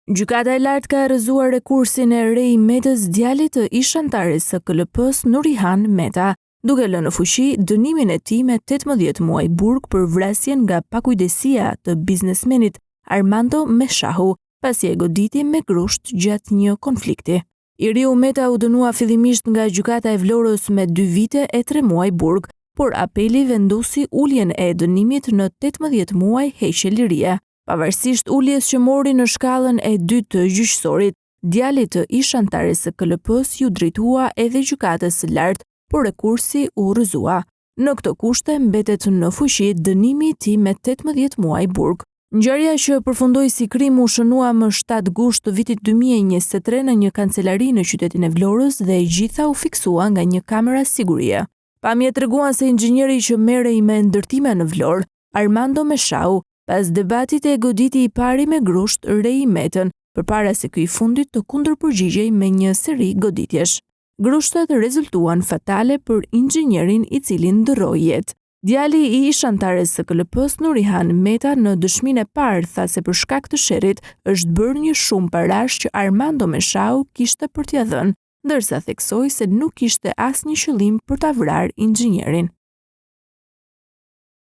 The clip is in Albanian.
Gjykata e lartë ka rrëzuar rekursin e Rei Metës, djalit të ish antares së KLP-s Nurihan Meta, duke lënë në fuqi dënimin e tij me 18 muaj burg për vrasjen nga pakujdesia të biznesmenit Armando Meshahu, pasi e goditi me grusht gjatë një konflikti. I riu Meta u dënua fillimisht nga gjykata e Vlorës me 2 vite e 3 muaj burg, por apeli vendosi uljen e dënimit në 18 muaj heqje lirie. Pavarësisht uljes që mori në shkallën e 2 të gjyqësorit, djalit të ish antares së KLP-s ju drejtua edhe gjykatës së lartë, por rekursi u rrëzua. Në këto kushte mbetet në fuqi dënimi i tij me 18 muaj burg. Ngjarja që përfundoi si krim u shënua më 7 gusht të vitit 2023 në një kancelari në qytetin e Vlorës dhe e gjitha u fiksua nga një kamera sigurie. Pamjet treguan se inxhinieri që merrej me ndërtime në Vlorë, Armando Meshahu, pas debatit e goditi i pari me grusht Rei Metën, përpara se ky i fundit të kundërpërgjigjej me një seri goditjesh. Grushtet rezultuan fatale për inxhinierin i cili ndërroi jetë. Djali i ish antares së KLP-s Nurihan Meta në dëshminë e parë tha se për shkak të sherrit është bërë një shumë parash që Armando Meshahu kishte për t'ia dhënë, ndërsa theksoi se nuk kishte asnjë qëllim për ta vrarë inxhinierin.